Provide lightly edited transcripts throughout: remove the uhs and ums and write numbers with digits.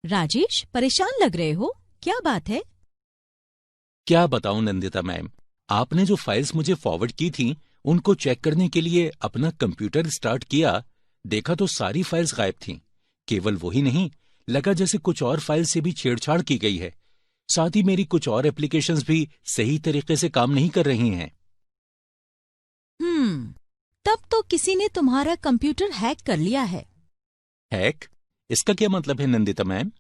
राजेश, परेशान लग रहे हो, क्या बात है? क्या बताऊं नंदिता मैम, आपने जो फाइल्स मुझे फॉरवर्ड की थी उनको चेक करने के लिए अपना कंप्यूटर स्टार्ट किया, देखा तो सारी फाइल्स गायब थीं। केवल वही नहीं, लगा जैसे कुछ और फाइल से भी छेड़छाड़ की गई है। साथ ही मेरी कुछ और एप्लीकेशंस भी सही तरीके से काम नहीं कर रही हैं। तब तो किसी ने तुम्हारा कंप्यूटर हैक कर लिया है। हैक? इसका क्या मतलब है नंदिता मैम?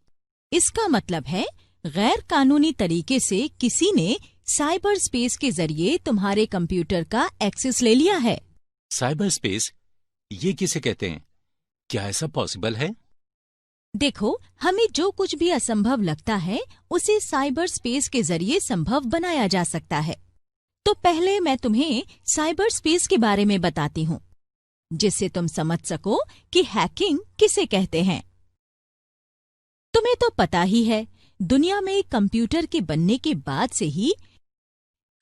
इसका मतलब है गैर कानूनी तरीके से किसी ने साइबर स्पेस के जरिए तुम्हारे कंप्यूटर का एक्सेस ले लिया है। Cyber space? ये किसे कहते हैं? क्या ऐसा पॉसिबल है? देखो, हमें जो कुछ भी असंभव लगता है उसे साइबर स्पेस के जरिए संभव बनाया जा सकता है। तो पहले मैं तुम्हें साइबर स्पेस के बारे में बताती हूँ, जिससे तुम समझ सको कि हैकिंग किसे कहते हैं। तुम्हें तो पता ही है, दुनिया में कंप्यूटर के बनने के बाद से ही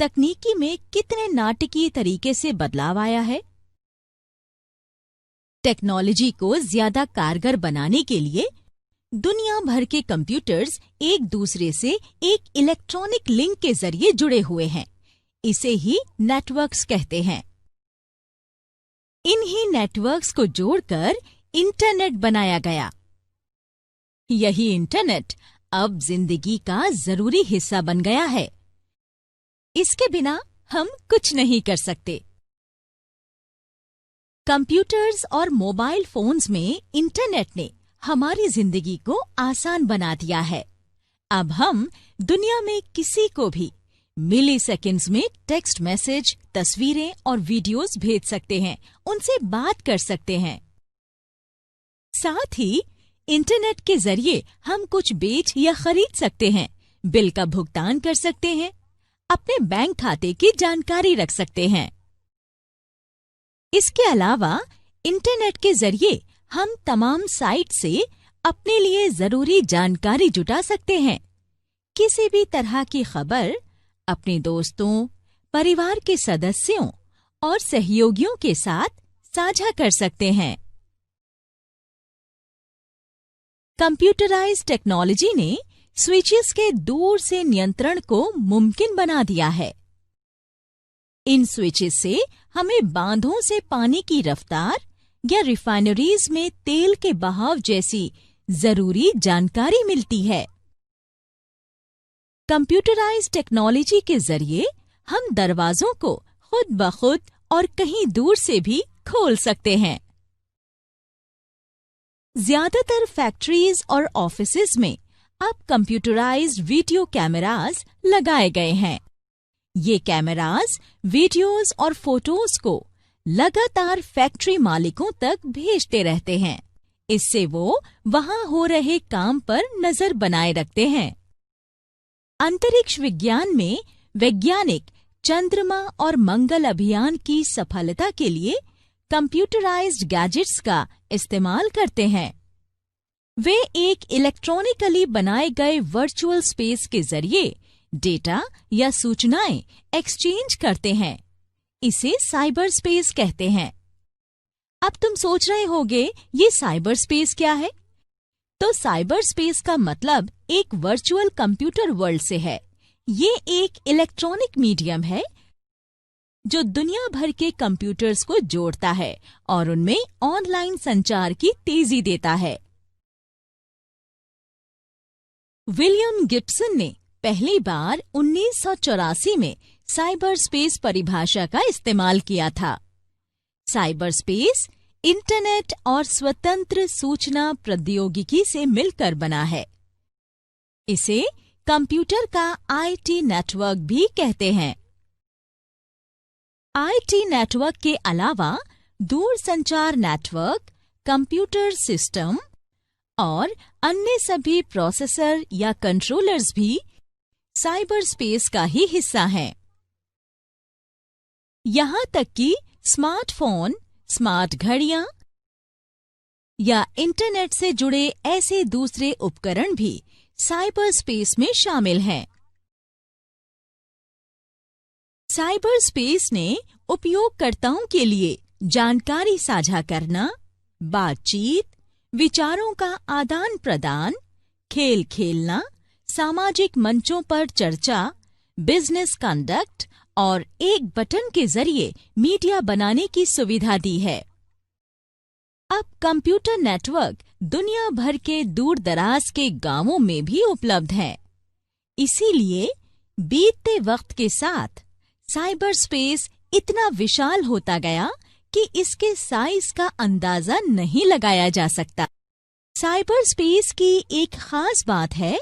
तकनीकी में कितने नाटकीय तरीके से बदलाव आया है। टेक्नोलॉजी को ज्यादा कारगर बनाने के लिए दुनिया भर के कंप्यूटर्स एक दूसरे से एक इलेक्ट्रॉनिक लिंक के जरिए जुड़े हुए हैं। इसे ही नेटवर्क्स कहते हैं। इन्हीं नेटवर्क्स को जोड़कर इंटरनेट बनाया गया। यही इंटरनेट अब जिंदगी का जरूरी हिस्सा बन गया है। इसके बिना हम कुछ नहीं कर सकते। कंप्यूटर्स और मोबाइल फोन्स में इंटरनेट ने हमारी जिंदगी को आसान बना दिया है। अब हम दुनिया में किसी को भी मिली सेकेंड्स में टेक्स्ट मैसेज, तस्वीरें और वीडियोस भेज सकते हैं, उनसे बात कर सकते हैं। साथ ही इंटरनेट के जरिए हम कुछ बेच या खरीद सकते हैं, बिल का भुगतान कर सकते हैं, अपने बैंक खाते की जानकारी रख सकते हैं। इसके अलावा इंटरनेट के जरिए हम तमाम साइट से अपने लिए जरूरी जानकारी जुटा सकते हैं। किसी भी तरह की खबर अपने दोस्तों, परिवार के सदस्यों और सहयोगियों के साथ साझा कर सकते हैं। कंप्यूटराइज्ड टेक्नोलॉजी ने स्विचेस के दूर से नियंत्रण को मुमकिन बना दिया है। इन स्विचेस से हमें बांधों से पानी की रफ्तार या रिफाइनरीज में तेल के बहाव जैसी जरूरी जानकारी मिलती है। कंप्यूटराइज्ड टेक्नोलॉजी के जरिए हम दरवाजों को खुद ब खुद और कहीं दूर से भी खोल सकते हैं। ज्यादातर फैक्ट्रीज और ऑफिसेज में अब कंप्यूटराइज्ड वीडियो कैमरास लगाए गए हैं। ये कैमरास वीडियोस और फोटोज को लगातार फैक्ट्री मालिकों तक भेजते रहते हैं। इससे वो वहां हो रहे काम पर नजर बनाए रखते हैं। अंतरिक्ष विज्ञान में वैज्ञानिक चंद्रमा और मंगल अभियान की सफलता के लिए कंप्यूटराइज्ड गैजेट्स का इस्तेमाल करते हैं। वे एक इलेक्ट्रॉनिकली बनाए गए वर्चुअल स्पेस के जरिए डेटा या सूचनाएं एक्सचेंज करते हैं। इसे साइबर स्पेस कहते हैं। अब तुम सोच रहे होगे, ये साइबर स्पेस क्या है? तो साइबर स्पेस का मतलब एक वर्चुअल कंप्यूटर वर्ल्ड से है। ये एक इलेक्ट्रॉनिक मीडियम है जो दुनिया भर के कंप्यूटर्स को जोड़ता है और उनमें ऑनलाइन संचार की तेजी देता है। विलियम गिब्सन ने पहली बार 1984 में साइबर स्पेस परिभाषा का इस्तेमाल किया था। साइबर स्पेस इंटरनेट और स्वतंत्र सूचना प्रौद्योगिकी से मिलकर बना है। इसे कंप्यूटर का आईटी नेटवर्क भी कहते हैं। आईटी नेटवर्क के अलावा दूरसंचार नेटवर्क, कंप्यूटर सिस्टम और अन्य सभी प्रोसेसर या कंट्रोलर्स भी साइबर स्पेस का ही हिस्सा हैं। यहाँ तक कि स्मार्टफोन, स्मार्ट घड़ियां या इंटरनेट से जुड़े ऐसे दूसरे उपकरण भी साइबर स्पेस में शामिल हैं। साइबर स्पेस ने उपयोगकर्ताओं के लिए जानकारी साझा करना, बातचीत, विचारों का आदान प्रदान, खेल खेलना, सामाजिक मंचों पर चर्चा, बिजनेस कंडक्ट और एक बटन के जरिए मीडिया बनाने की सुविधा दी है। अब कंप्यूटर नेटवर्क दुनिया भर के दूर दराज के गांवों में भी उपलब्ध हैं। इसीलिए बीतते वक्त के साथ साइबर स्पेस इतना विशाल होता गया कि इसके साइज का अंदाजा नहीं लगाया जा सकता। साइबर स्पेस की एक खास बात है,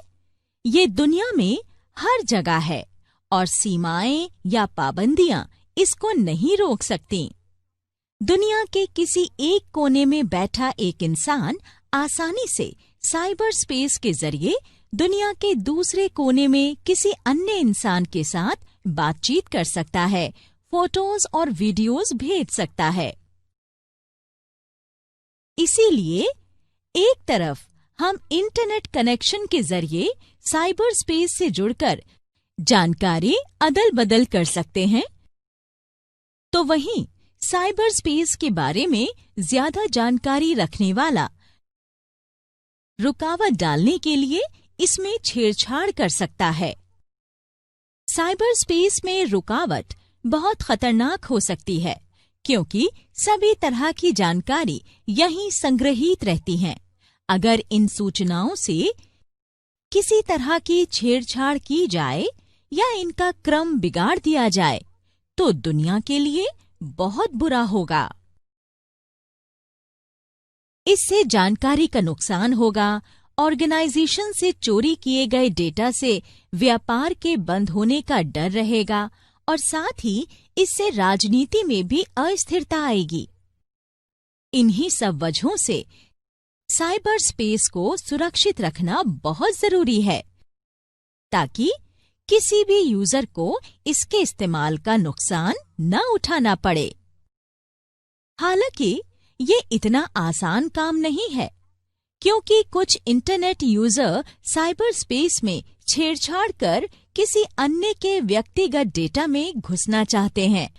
ये दुनिया में हर जगह है और सीमाएं या पाबंदियां इसको नहीं रोक सकती। दुनिया के किसी एक कोने में बैठा एक इंसान आसानी से साइबर स्पेस के जरिए दुनिया के दूसरे कोने में किसी अन्य इंसान के साथ बातचीत कर सकता है, फोटोज और वीडियोस भेज सकता है। इसीलिए एक तरफ हम इंटरनेट कनेक्शन के जरिए साइबर स्पेस से जुड़कर जानकारी अदल बदल कर सकते हैं, तो वहीं साइबर स्पेस के बारे में ज्यादा जानकारी रखने वाला रुकावट डालने के लिए इसमें छेड़छाड़ कर सकता है। साइबर स्पेस में रुकावट बहुत खतरनाक हो सकती है, क्योंकि सभी तरह की जानकारी यहीं संग्रहित रहती है। अगर इन सूचनाओं से किसी तरह की छेड़छाड़ की जाए या इनका क्रम बिगाड़ दिया जाए, तो दुनिया के लिए बहुत बुरा होगा। इससे जानकारी का नुकसान होगा, ऑर्गेनाइजेशन से चोरी किए गए डेटा से व्यापार के बंद होने का डर रहेगा और साथ ही इससे राजनीति में भी अस्थिरता आएगी। इन्हीं सब वजहों से साइबर स्पेस को सुरक्षित रखना बहुत जरूरी है, ताकि किसी भी यूजर को इसके इस्तेमाल का नुकसान न उठाना पड़े। हालांकि ये इतना आसान काम नहीं है, क्योंकि कुछ इंटरनेट यूजर साइबर स्पेस में छेड़छाड़ कर किसी अन्य के व्यक्तिगत डेटा में घुसना चाहते हैं,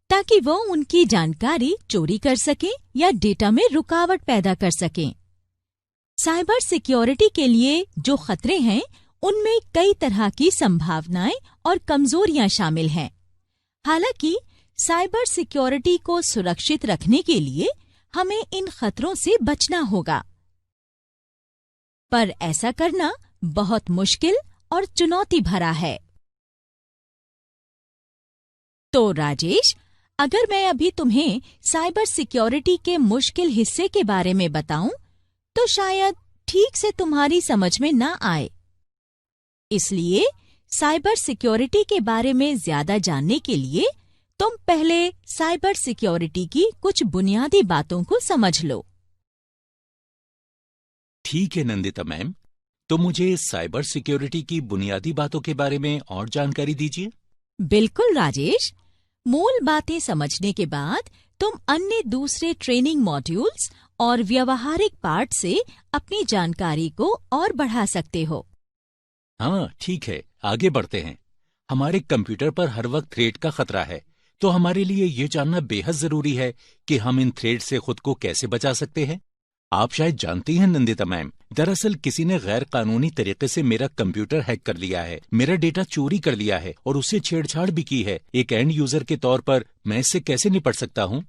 ताकि वो उनकी जानकारी चोरी कर सकें या डेटा में रुकावट पैदा कर सकें। साइबर सिक्योरिटी के लिए जो खतरे हैं, उनमें कई तरह की संभावनाएं और कमजोरियां शामिल हैं। हालांकि साइबर सिक्योरिटी को सुरक्षित रखने के लिए हमें इन खतरों से बचना होगा, पर ऐसा करना बहुत मुश्किल और चुनौती भरा है। तो राजेश, अगर मैं अभी तुम्हें साइबर सिक्योरिटी के मुश्किल हिस्से के बारे में बताऊं, तो शायद ठीक से तुम्हारी समझ में ना आए। इसलिए साइबर सिक्योरिटी के बारे में ज्यादा जानने के लिए तुम पहले साइबर सिक्योरिटी की कुछ बुनियादी बातों को समझ लो। ठीक है नंदिता मैम, तो मुझे साइबर सिक्योरिटी की बुनियादी बातों के बारे में और जानकारी दीजिए। बिल्कुल राजेश, मूल बातें समझने के बाद तुम अन्य दूसरे ट्रेनिंग मॉड्यूल्स और व्यवहारिक पार्ट से अपनी जानकारी को और बढ़ा सकते हो। हाँ ठीक है, आगे बढ़ते हैं। हमारे कंप्यूटर पर हर वक्त थ्रेड का खतरा है, तो हमारे लिए ये जानना बेहद जरूरी है कि हम इन थ्रेड से खुद को कैसे बचा सकते हैं। आप शायद जानती हैं नंदिता मैम, दरअसल किसी ने गैर कानूनी तरीके से मेरा कंप्यूटर हैक कर लिया है, मेरा डेटा चोरी कर लिया है और उससे छेड़छाड़ भी की है। एक एंड यूजर के तौर पर मैं इससे कैसे निपट सकता हूँ?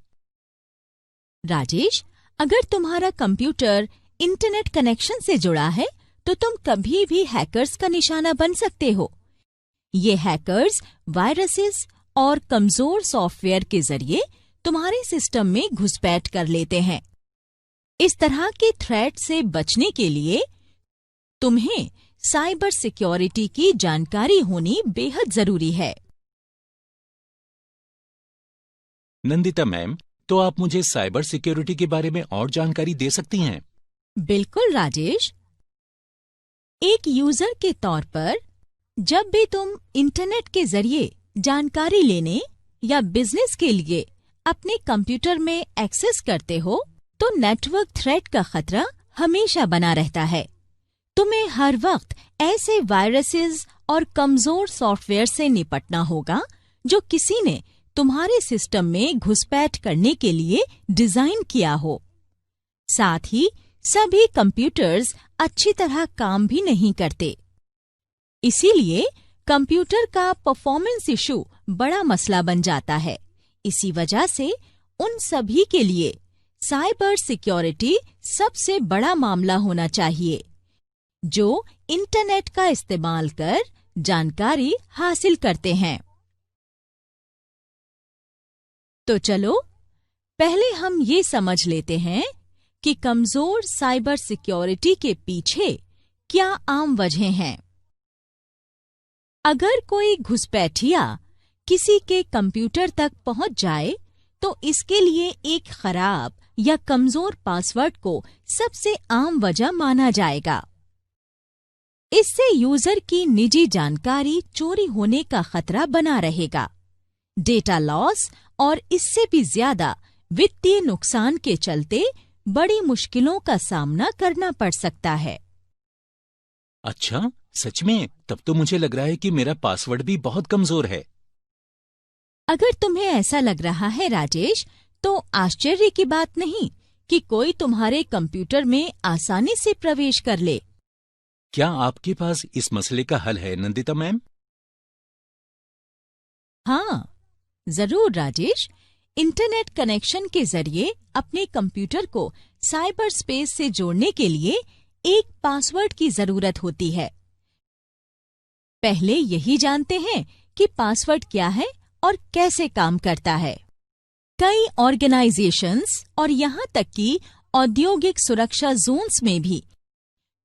राजेश, अगर तुम्हारा कंप्यूटर इंटरनेट कनेक्शन से जुड़ा है, तो तुम कभी भी हैकर्स का निशाना बन सकते हो। ये हैकर्स वायरसेस और कमजोर सॉफ्टवेयर के जरिए तुम्हारे सिस्टम में घुसपैठ कर लेते हैं। इस तरह के थ्रेट से बचने के लिए तुम्हें साइबर सिक्योरिटी की जानकारी होनी बेहद जरूरी है। नंदिता मैम, तो आप मुझे साइबर सिक्योरिटी के बारे में और जानकारी दे सकती हैं? बिल्कुल राजेश, एक यूजर के तौर पर जब भी तुम इंटरनेट के जरिए जानकारी लेने या बिजनेस के लिए अपने कंप्यूटर में एक्सेस करते हो, तो नेटवर्क थ्रेट का खतरा हमेशा बना रहता है। तुम्हें हर वक्त ऐसे वायरसेस और कमजोर सॉफ्टवेयर से निपटना होगा जो किसी ने तुम्हारे सिस्टम में घुसपैठ करने के लिए डिजाइन किया हो। साथ ही सभी कंप्यूटर्स अच्छी तरह काम भी नहीं करते। इसीलिए कंप्यूटर का परफॉर्मेंस इशू बड़ा मसला बन जाता है। इसी वजह से उन सभी के लिए साइबर सिक्योरिटी सबसे बड़ा मामला होना चाहिए, जो इंटरनेट का इस्तेमाल कर जानकारी हासिल करते हैं। तो चलो पहले हम ये समझ लेते हैं कि कमजोर साइबर सिक्योरिटी के पीछे क्या आम वजहें हैं। अगर कोई घुसपैठिया किसी के कंप्यूटर तक पहुंच जाए तो इसके लिए एक खराब या कमजोर पासवर्ड को सबसे आम वजह माना जाएगा। इससे यूजर की निजी जानकारी चोरी होने का खतरा बना रहेगा। डेटा लॉस और इससे भी ज्यादा वित्तीय नुकसान के चलते बड़ी मुश्किलों का सामना करना पड़ सकता है। अच्छा, सच में? तब तो मुझे लग रहा है कि मेरा पासवर्ड भी बहुत कमजोर है। अगर तुम्हें ऐसा लग रहा है राजेश, तो आश्चर्य की बात नहीं कि कोई तुम्हारे कंप्यूटर में आसानी से प्रवेश कर ले। क्या आपके पास इस मसले का हल है नंदिता मैम? हाँ, जरूर राजेश। इंटरनेट कनेक्शन के जरिए अपने कंप्यूटर को साइबर स्पेस से जोड़ने के लिए एक पासवर्ड की जरूरत होती है। पहले यही जानते हैं कि पासवर्ड क्या है और कैसे काम करता है। कई ऑर्गेनाइजेशंस और यहाँ तक कि औद्योगिक सुरक्षा जोन्स में भी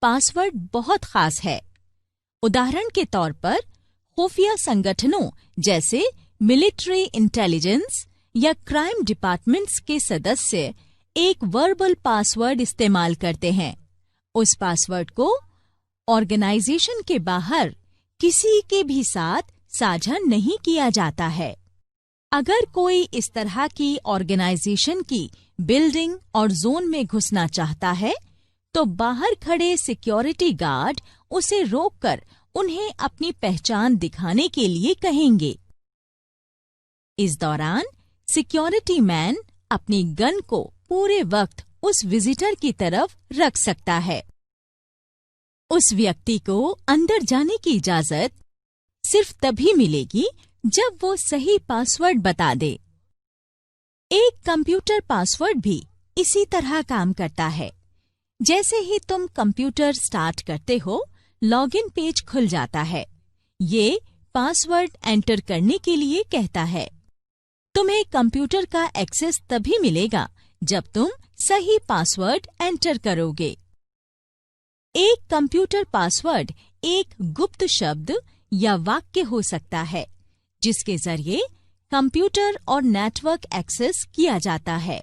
पासवर्ड बहुत खास है। उदाहरण के तौर पर खुफिया संगठनों जैसे मिलिट्री इंटेलिजेंस या क्राइम डिपार्टमेंट्स के सदस्य एक वर्बल पासवर्ड इस्तेमाल करते हैं। उस पासवर्ड को ऑर्गेनाइजेशन के बाहर किसी के भी साथ साझा नहीं किया जाता है। अगर कोई इस तरह की ऑर्गेनाइजेशन की बिल्डिंग और जोन में घुसना चाहता है तो बाहर खड़े सिक्योरिटी गार्ड उसे रोककर उन्हें अपनी पहचान दिखाने के लिए कहेंगे। इस दौरान सिक्योरिटी मैन अपनी गन को पूरे वक्त उस विजिटर की तरफ रख सकता है। उस व्यक्ति को अंदर जाने की इजाजत सिर्फ तभी मिलेगी जब वो सही पासवर्ड बता दे। एक कंप्यूटर पासवर्ड भी इसी तरह काम करता है। जैसे ही तुम कंप्यूटर स्टार्ट करते हो, लॉगिन पेज खुल जाता है। ये पासवर्ड एंटर करने के लिए कहता है। तुम्हें कंप्यूटर का एक्सेस तभी मिलेगा जब तुम सही पासवर्ड एंटर करोगे। एक कंप्यूटर पासवर्ड एक गुप्त शब्द या वाक्य हो सकता है जिसके जरिए कंप्यूटर और नेटवर्क एक्सेस किया जाता है।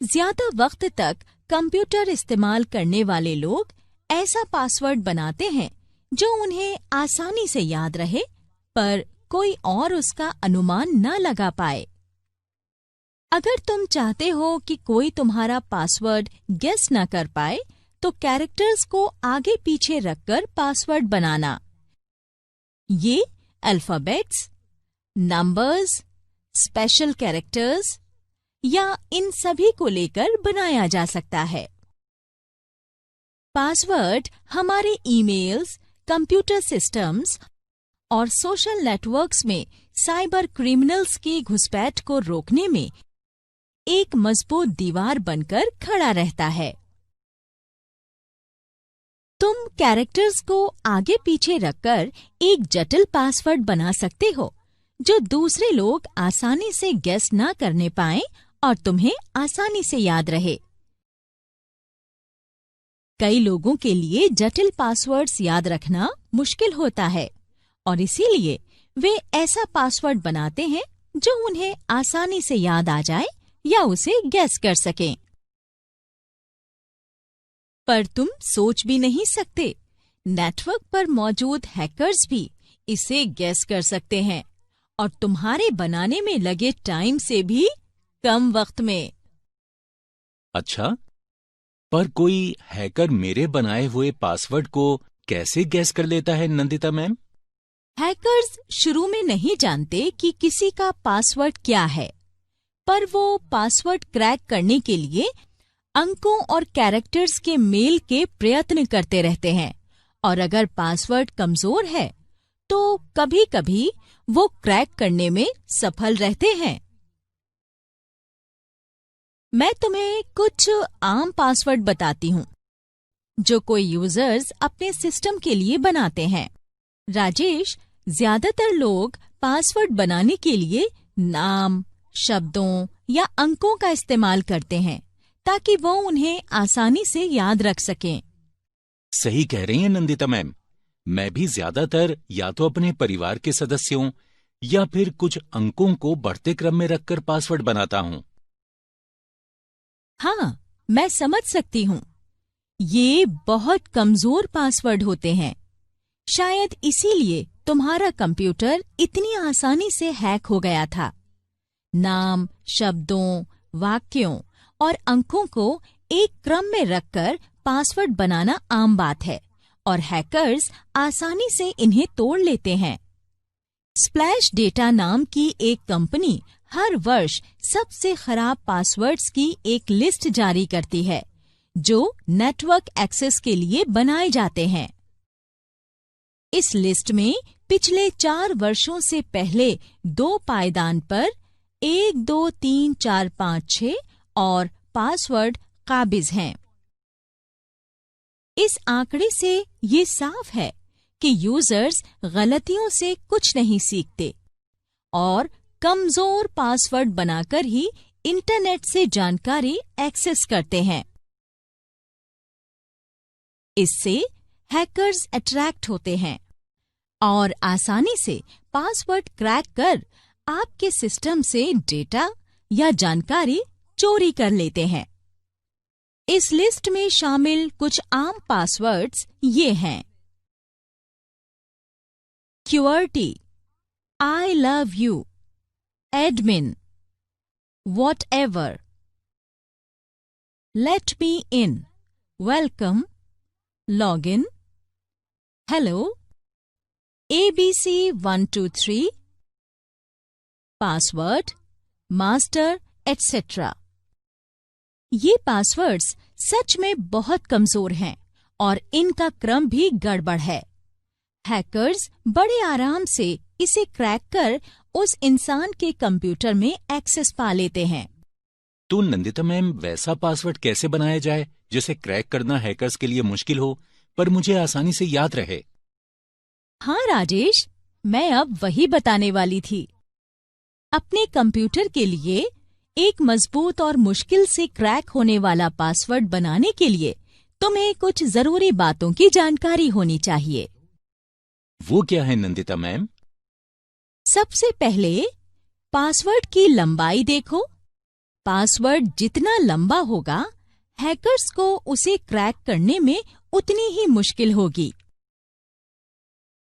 ज्यादा वक्त तक कंप्यूटर इस्तेमाल करने वाले लोग ऐसा पासवर्ड बनाते हैं जो उन्हें आसानी से याद रहे, पर कोई और उसका अनुमान न लगा पाए। अगर तुम चाहते हो कि कोई तुम्हारा पासवर्ड गेस न कर पाए, तो कैरेक्टर्स को आगे पीछे रखकर पासवर्ड बनाना। ये अल्फाबेट्स, नंबर्स, स्पेशल कैरेक्टर्स या इन सभी को लेकर बनाया जा सकता है। पासवर्ड हमारे ईमेल्स, कंप्यूटर सिस्टम्स और सोशल नेटवर्क्स में साइबर क्रिमिनल्स की घुसपैठ को रोकने में एक मजबूत दीवार बनकर खड़ा रहता है। तुम कैरेक्टर्स को आगे पीछे रखकर एक जटिल पासवर्ड बना सकते हो जो दूसरे लोग आसानी से गेस ना करने पाएं और तुम्हें आसानी से याद रहे। कई लोगों के लिए जटिल पासवर्ड्स याद रखना मुश्किल होता है और इसीलिए वे ऐसा पासवर्ड बनाते हैं जो उन्हें आसानी से याद आ जाए या उसे गेस कर सकें। पर तुम सोच भी नहीं सकते, नेटवर्क पर मौजूद हैकर्स भी इसे गेस कर सकते हैं और तुम्हारे बनाने में लगे टाइम से भी कम वक्त में। अच्छा, पर कोई हैकर मेरे बनाए हुए पासवर्ड को कैसे गैस कर लेता है नंदिता मैम? हैकर्स शुरू में नहीं जानते कि किसी का पासवर्ड क्या है, पर वो पासवर्ड क्रैक करने के लिए अंकों और कैरेक्टर्स के मेल के प्रयत्न करते रहते हैं और अगर पासवर्ड कमजोर है तो कभी-कभी वो क्रैक करने में सफल रहते हैं। मैं तुम्हें कुछ आम पासवर्ड बताती हूँ जो कोई यूजर्स अपने सिस्टम के लिए बनाते हैं। राजेश, ज्यादातर लोग पासवर्ड बनाने के लिए नाम, शब्दों या अंकों का इस्तेमाल करते हैं ताकि वो उन्हें आसानी से याद रख सकें। सही कह रही हैं नंदिता मैम। मैं भी ज्यादातर या तो अपने परिवार के सदस्यों या फिर कुछ अंकों को बढ़ते क्रम में रखकर पासवर्ड बनाता हूँ। हाँ, मैं समझ सकती हूँ। ये बहुत कमजोर पासवर्ड होते हैं। शायद इसीलिए तुम्हारा कंप्यूटर इतनी आसानी से हैक हो गया था। नाम, शब्दों, वाक्यों और अंकों को एक क्रम में रखकर पासवर्ड बनाना आम बात है और हैकर्स आसानी से इन्हें तोड़ लेते हैं। स्प्लैश डेटा नाम की एक कंपनी हर वर्ष सबसे खराब पासवर्ड्स की एक लिस्ट जारी करती है जो नेटवर्क एक्सेस के लिए बनाए जाते हैं। इस लिस्ट में पिछले 4 वर्षों से पहले 2 पायदान पर 1, 2, 3, 4, 5, 6 और पासवर्ड काबिज हैं। इस आंकड़े से ये साफ है कि यूजर्स गलतियों से कुछ नहीं सीखते और कमजोर पासवर्ड बनाकर ही इंटरनेट से जानकारी एक्सेस करते हैं। इससे हैकर्स अट्रैक्ट होते हैं और आसानी से पासवर्ड क्रैक कर आपके सिस्टम से डेटा या जानकारी चोरी कर लेते हैं। इस लिस्ट में शामिल कुछ आम पासवर्ड्स ये हैं: QWERTY, I love you, admin, whatever, let me in, welcome, login, hello, ABC123, password, master, etc. ये पासवर्ड्स सच में बहुत कमजोर हैं और इनका क्रम भी गड़बड़ है। हैकर्स बड़े आराम से इसे क्रैक कर उस इंसान के कंप्यूटर में एक्सेस पा लेते हैं। तो नंदिता मैम, वैसा पासवर्ड कैसे बनाया जाए जिसे क्रैक करना हैकर्स के लिए मुश्किल हो पर मुझे आसानी से याद रहे? हाँ राजेश, मैं अब वही बताने वाली थी। अपने कंप्यूटर के लिए एक मजबूत और मुश्किल से क्रैक होने वाला पासवर्ड बनाने के लिए तुम्हें कुछ जरूरी बातों की जानकारी होनी चाहिए। वो क्या है नंदिता मैम? सबसे पहले पासवर्ड की लंबाई देखो। पासवर्ड जितना लंबा होगा, हैकर्स को उसे क्रैक करने में उतनी ही मुश्किल होगी।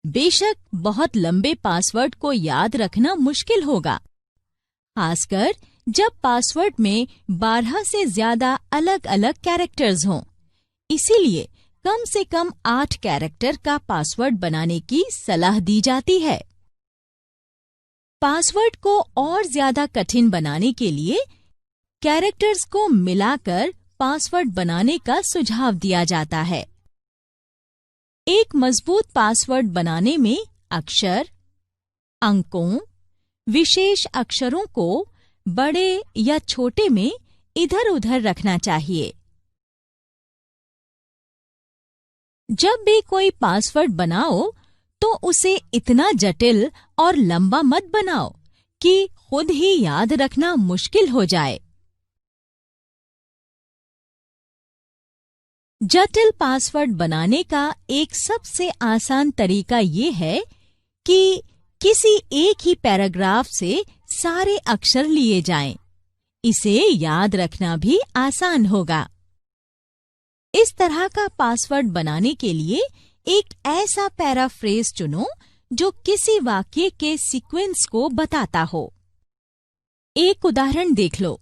बेशक बहुत लंबे पासवर्ड को याद रखना मुश्किल होगा, खासकर जब पासवर्ड में 12 से ज्यादा अलग-अलग कैरेक्टर्स हों। इसीलिए कम से कम 8 कैरेक्टर का पासवर्ड बनाने की सलाह दी जाती है। पासवर्ड को और ज्यादा कठिन बनाने के लिए कैरेक्टर्स को मिलाकर पासवर्ड बनाने का सुझाव दिया जाता है। एक मजबूत पासवर्ड बनाने में अक्षर, अंकों, विशेष अक्षरों को बड़े या छोटे में इधर-उधर रखना चाहिए। जब भी कोई पासवर्ड बनाओ तो उसे इतना जटिल और लंबा मत बनाओ कि खुद ही याद रखना मुश्किल हो जाए। जटिल पासवर्ड बनाने का एक सबसे आसान तरीका ये है कि किसी एक ही पैराग्राफ से सारे अक्षर लिए जाएं। इसे याद रखना भी आसान होगा। इस तरह का पासवर्ड बनाने के लिए एक ऐसा पैराफ्रेज चुनो जो किसी वाक्य के सीक्वेंस को बताता हो। एक उदाहरण देख लो।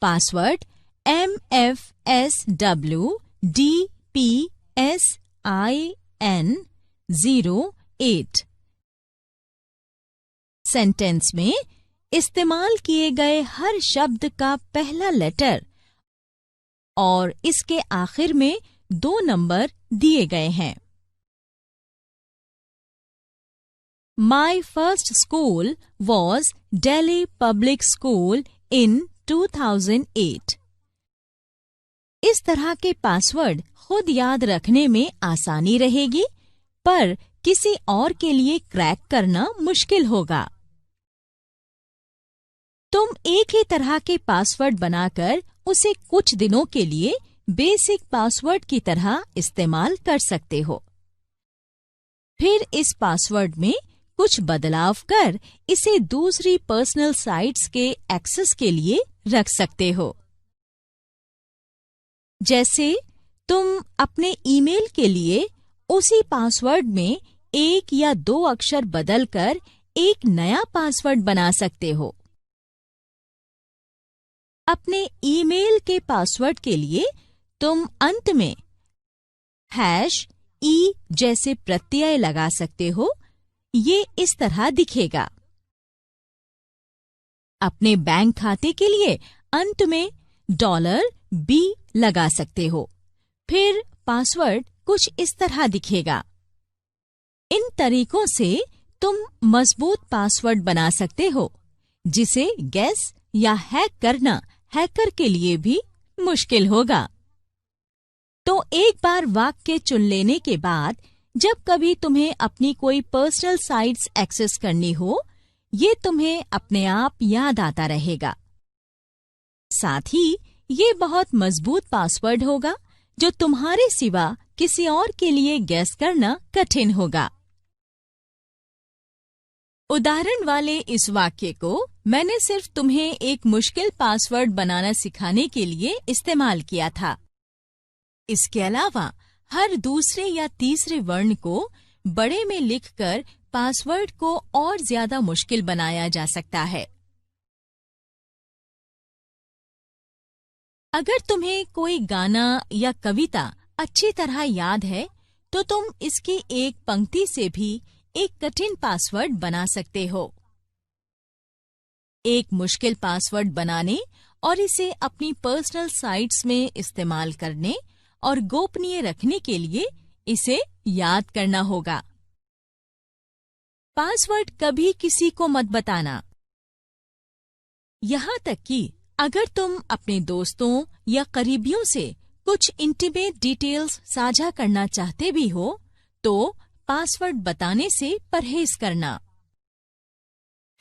Password MFSWDPSIN08। सेंटेंस में इस्तेमाल किए गए हर शब्द का पहला लेटर और इसके आखिर में 2 नंबर दिए गए हैं। My first school was Delhi Public School in 2008. इस तरह के पासवर्ड खुद याद रखने में आसानी रहेगी, पर किसी और के लिए क्रैक करना मुश्किल होगा। तुम एक ही तरह के पासवर्ड बनाकर उसे कुछ दिनों के लिए बेसिक पासवर्ड की तरह इस्तेमाल कर सकते हो। फिर इस पासवर्ड में कुछ बदलाव कर इसे दूसरी पर्सनल साइट्स के एक्सेस के लिए रख सकते हो। जैसे तुम अपने ईमेल के लिए उसी पासवर्ड में 1 या 2 अक्षर बदलकर एक नया पासवर्ड बना सकते हो। अपने ईमेल के पासवर्ड के लिए तुम अंत में #e जैसे प्रत्यय लगा सकते हो। ये इस तरह दिखेगा। अपने बैंक खाते के लिए अंत में $B लगा सकते हो। फिर पासवर्ड कुछ इस तरह दिखेगा। इन तरीकों से तुम मजबूत पासवर्ड बना सकते हो, जिसे गेस या हैक करना हैकर के लिए भी मुश्किल होगा। तो एक बार वाक्य चुन लेने के बाद जब कभी तुम्हें अपनी कोई पर्सनल साइट्स एक्सेस करनी हो, ये तुम्हें अपने आप याद आता रहेगा। साथ ही ये बहुत मजबूत पासवर्ड होगा जो तुम्हारे सिवा किसी और के लिए गेस करना कठिन होगा। उदाहरण वाले इस वाक्य को मैंने सिर्फ तुम्हें एक मुश्किल पासवर्ड बनाना सिखाने के लिए इस्तेमाल किया था। इसके अलावा हर दूसरे या तीसरे वर्ण को बड़े में लिखकर पासवर्ड को और ज्यादा मुश्किल बनाया जा सकता है। अगर तुम्हें कोई गाना या कविता अच्छी तरह याद है, तो तुम इसकी एक पंक्ति से भी एक कठिन पासवर्ड बना सकते हो। एक मुश्किल पासवर्ड बनाने और इसे अपनी पर्सनल साइट्स में इस्तेमाल करने और गोपनीय रखने के लिए इसे याद करना होगा। पासवर्ड कभी किसी को मत बताना। यहाँ तक कि अगर तुम अपने दोस्तों या करीबियों से कुछ इंटीमेट डिटेल्स साझा करना चाहते भी हो, तो पासवर्ड बताने से परहेज करना।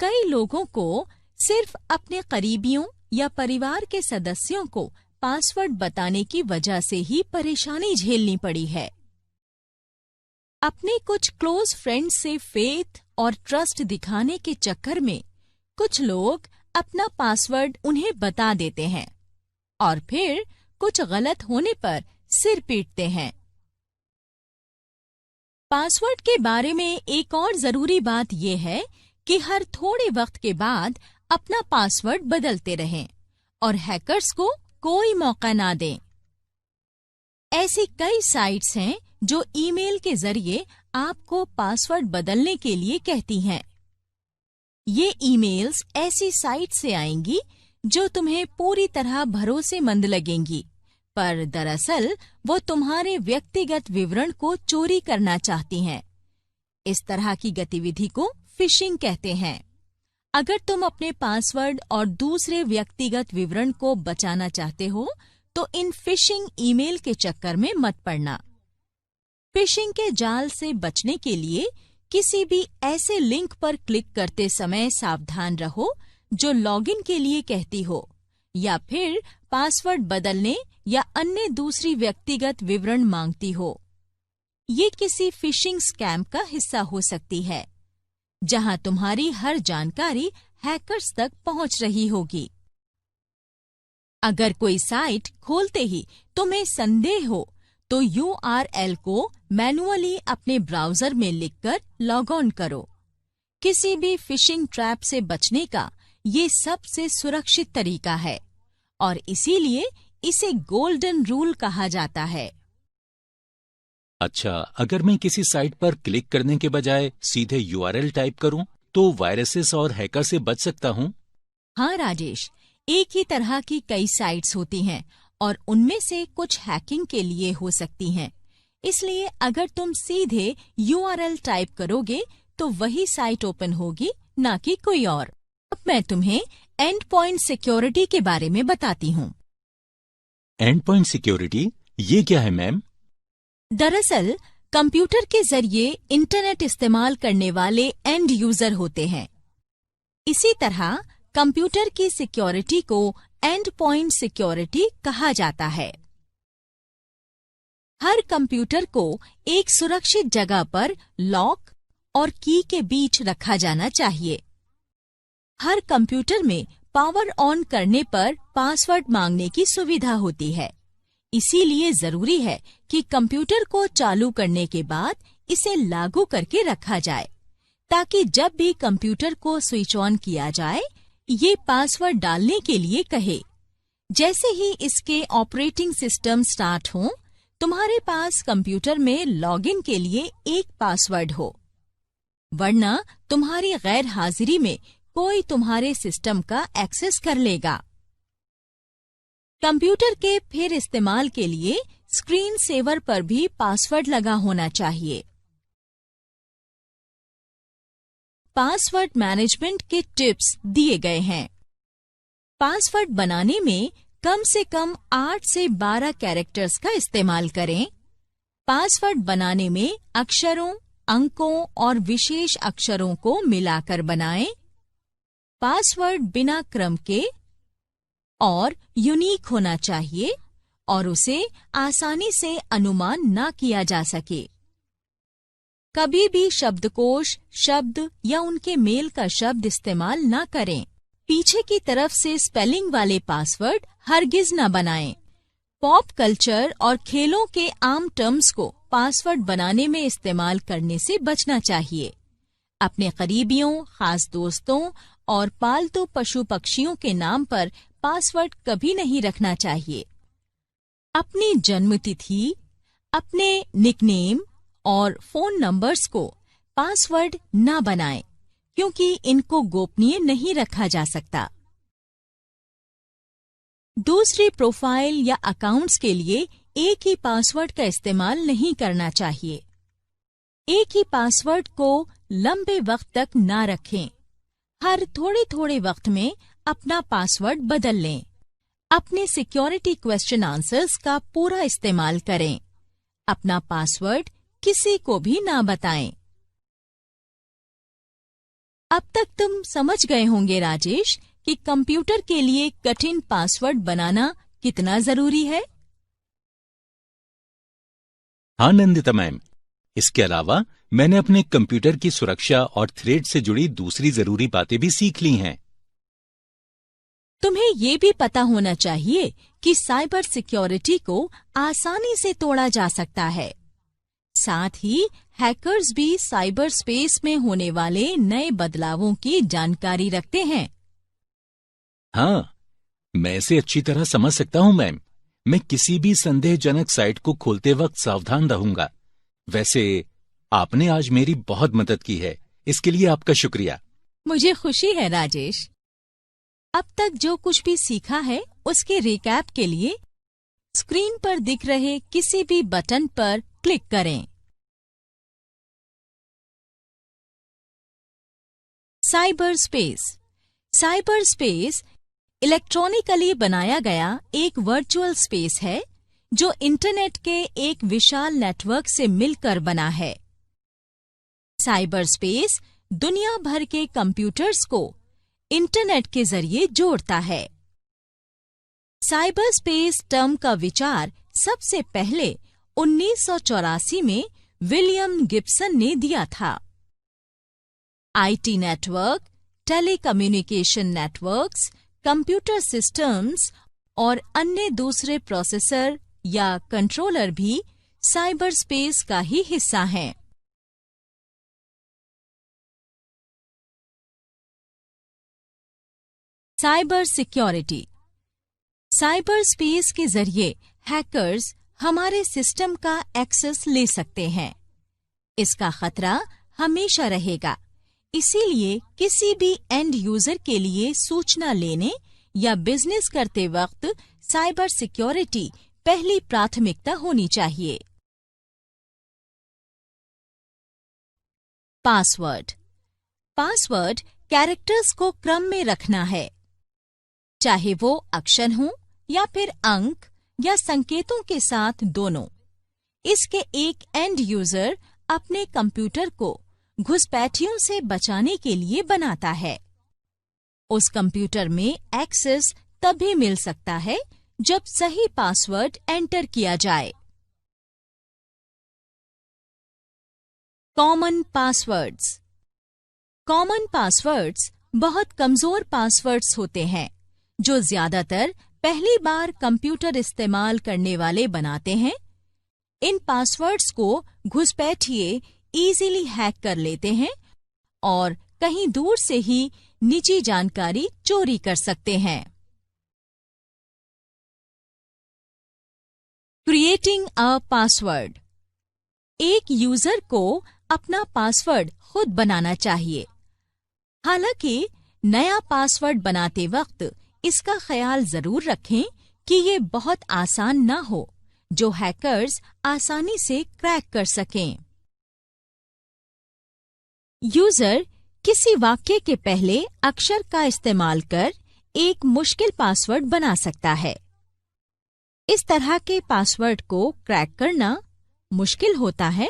कई लोगों को सिर्फ अपने करीबियों या परिवार के सदस्यों को पासवर्ड बताने की वजह से ही परेशानी झेलनी पड़ी है। अपने कुछ क्लोज फ्रेंड्स से फेथ और ट्रस्ट दिखाने के चक्कर में कुछ लोग अपना पासवर्ड उन्हें बता देते हैं और फिर कुछ गलत होने पर सिर पीटते हैं। पासवर्ड के बारे में एक और जरूरी बात यह है कि हर थोड़े वक्त के बाद अपना पासवर्ड बदलते रहें और हैकर्स को कोई मौका ना दें। ऐसी कई साइट्स हैं जो ईमेल के जरिए आपको पासवर्ड बदलने के लिए कहती हैं। ये ईमेल्स ऐसी साइट से आएंगी जो तुम्हें पूरी तरह भरोसेमंद लगेंगी, पर दरअसल वो तुम्हारे व्यक्तिगत विवरण को चोरी करना चाहती हैं। इस तरह की गतिविधि को फिशिंग कहते हैं। अगर तुम अपने पासवर्ड और दूसरे व्यक्तिगत विवरण को बचाना चाहते हो, तो इन फिशिंग ईमेल के चक्कर में मत पड़ना। फिशिंग के जाल से बचने के लिए किसी भी ऐसे लिंक पर क्लिक करते समय सावधान रहो जो लॉगिन के लिए कहती हो, या फिर पासवर्ड बदलने या अन्य दूसरी व्यक्तिगत विवरण मांगती हो। ये किसी फिशिंग स्कैम का हिस्सा हो सकती है, जहां तुम्हारी हर जानकारी हैकर्स तक पहुंच रही होगी। अगर कोई साइट खोलते ही तुम्हें संदेह हो, तो URL को मैन्युअली अपने ब्राउजर में लिखकर लॉग ऑन करो। किसी भी फिशिंग ट्रैप से बचने का ये सबसे सुरक्षित तरीका है और इसीलिए इसे गोल्डन रूल कहा जाता है। अच्छा, अगर मैं किसी साइट पर क्लिक करने के बजाय सीधे URL टाइप करूं, तो वायरसेस और हैकर से बच सकता हूं? हाँ राजेश, एक ही तरह की कई साइट्स होती हैं और उनमें से कुछ हैकिंग के लिए हो सकती हैं। इसलिए अगर तुम सीधे URL टाइप करोगे तो वही साइट ओपन होगी, ना कि कोई और। अब मैं तुम्हें एंड पॉइंट सिक्योरिटी के बारे में बताती हूँ। एंड पॉइंट सिक्योरिटी, ये क्या है मैम? दरअसल कंप्यूटर के जरिए इंटरनेट इस्तेमाल करने वाले एंड यूजर होते हैं। इसी तरह कंप्यूटर की सिक्योरिटी को एंड पॉइंट सिक्योरिटी कहा जाता है। हर कंप्यूटर को एक सुरक्षित जगह पर लॉक और की के बीच रखा जाना चाहिए। हर कंप्यूटर में पावर ऑन करने पर पासवर्ड मांगने की सुविधा होती है। इसीलिए जरूरी है कि कंप्यूटर को चालू करने के बाद इसे लागू करके रखा जाए, ताकि जब भी कंप्यूटर को स्विच ऑन किया जाए ये पासवर्ड डालने के लिए कहे। जैसे ही इसके ऑपरेटिंग सिस्टम स्टार्ट हो, तुम्हारे पास कंप्यूटर में लॉगिन के लिए एक पासवर्ड हो, वरना तुम्हारी गैर हाजिरी में कोई तुम्हारे सिस्टम का एक्सेस कर लेगा। कंप्यूटर के फिर इस्तेमाल के लिए स्क्रीन सेवर पर भी पासवर्ड लगा होना चाहिए। पासवर्ड मैनेजमेंट के टिप्स दिए गए हैं। पासवर्ड बनाने में कम से कम 8 से 12 कैरेक्टर्स का इस्तेमाल करें। पासवर्ड बनाने में अक्षरों, अंकों और विशेष अक्षरों को मिलाकर बनाएं। पासवर्ड बिना क्रम के और यूनिक होना चाहिए और उसे आसानी से अनुमान ना किया जा सके। कभी भी शब्दकोश शब्द या उनके मेल का शब्द इस्तेमाल ना करें। पीछे की तरफ से स्पेलिंग वाले पासवर्ड हरगिज न बनाएं। पॉप कल्चर और खेलों के आम टर्म्स को पासवर्ड बनाने में इस्तेमाल करने से बचना चाहिए। अपने करीबियों, खास दोस्तों और पालतू पशु पक्षियों के नाम पर पासवर्ड कभी नहीं रखना चाहिए। अपनी जन्मतिथि, अपने निकनेम और फोन नंबर्स को पासवर्ड न बनाएं, क्योंकि इनको गोपनीय नहीं रखा जा सकता। दूसरी प्रोफाइल या अकाउंट्स के लिए एक ही पासवर्ड का इस्तेमाल नहीं करना चाहिए। एक ही पासवर्ड को लंबे वक्त तक ना रखें। हर थोड़े थोड़े वक्त में अपना पासवर्ड बदल लें। अपने सिक्योरिटी क्वेश्चन आंसर्स का पूरा इस्तेमाल करें। अपना पासवर्ड किसी को भी ना बताएं। अब तक तुम समझ गए होंगे राजेश कि कंप्यूटर के लिए कठिन पासवर्ड बनाना कितना जरूरी है। हाँ नंदिता मैम, इसके अलावा मैंने अपने कंप्यूटर की सुरक्षा और थ्रेड से जुड़ी दूसरी जरूरी बातें भी सीख ली हैं। तुम्हें ये भी पता होना चाहिए कि साइबर सिक्योरिटी को आसानी से तोड़ा जा सकता है। साथ ही हैकर्स भी साइबर स्पेस में होने वाले नए बदलावों की जानकारी रखते हैं। हाँ, मैं इसे अच्छी तरह समझ सकता हूँ मैम। मैं किसी भी संदेहजनक साइट को खोलते वक्त सावधान रहूंगा। वैसे आपने आज मेरी बहुत मदद की है, इसके लिए आपका शुक्रिया। मुझे खुशी है राजेश। अब तक जो कुछ भी सीखा है उसके रिकैप के लिए स्क्रीन पर दिख रहे किसी भी बटन पर क्लिक करें। Cyber space. Cyber space electronically बनाया गया एक वर्चुअल स्पेस है जो इंटरनेट के एक विशाल नेटवर्क से मिलकर बना है। साइबर स्पेस दुनिया भर के कंप्यूटर्स को इंटरनेट के जरिए जोड़ता है। साइबर स्पेस टर्म का विचार सबसे पहले 1984 में विलियम गिब्सन ने दिया था। IT network, telecommunication networks, computer systems और अन्य दूसरे प्रोसेसर या कंट्रोलर भी साइबर स्पेस का ही हिस्सा हैं। Cyber security. साइबर स्पेस के जरिए हैकर्स हमारे सिस्टम का एक्सेस ले सकते हैं। इसका खतरा हमेशा रहेगा, इसीलिए किसी भी एंड यूजर के लिए सूचना लेने या बिजनेस करते वक्त साइबर सिक्योरिटी पहली प्राथमिकता होनी चाहिए। पासवर्ड। पासवर्ड कैरेक्टर्स को क्रम में रखना है, चाहे वो अक्षर हों या फिर अंक या संकेतों के साथ दोनों। इसके एक एंड यूजर अपने कंप्यूटर को घुसपैठियों से बचाने के लिए बनाता है। उस कंप्यूटर में एक्सेस तभी मिल सकता है जब सही पासवर्ड एंटर किया जाए। Common passwords. कॉमन पासवर्ड्स बहुत कमजोर पासवर्ड्स होते हैं जो ज्यादातर पहली बार कंप्यूटर इस्तेमाल करने वाले बनाते हैं। इन पासवर्ड्स को घुसपैठिए इजीली हैक कर लेते हैं और कहीं दूर से ही निजी जानकारी चोरी कर सकते हैं। Creating a password. एक यूजर को अपना पासवर्ड खुद बनाना चाहिए। हालांकि नया पासवर्ड बनाते वक्त इसका ख्याल जरूर रखें कि ये बहुत आसान ना हो, जो हैकर्स आसानी से क्रैक कर सकें। यूजर किसी वाक्य के पहले अक्षर का इस्तेमाल कर एक मुश्किल पासवर्ड बना सकता है। इस तरह के पासवर्ड को क्रैक करना मुश्किल होता है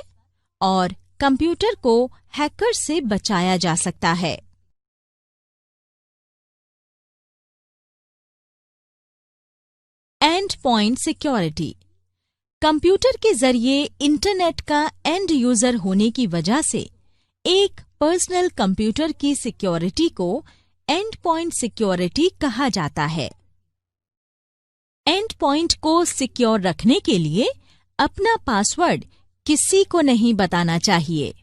और कंप्यूटर को हैकर से बचाया जा सकता है। And point security. कंप्यूटर के जरिए इंटरनेट का एंड यूजर होने की वजह से एक पर्सनल कंप्यूटर की सिक्योरिटी को एंड पॉइंट सिक्योरिटी कहा जाता है। एंड पॉइंट को सिक्योर रखने के लिए अपना पासवर्ड किसी को नहीं बताना चाहिए।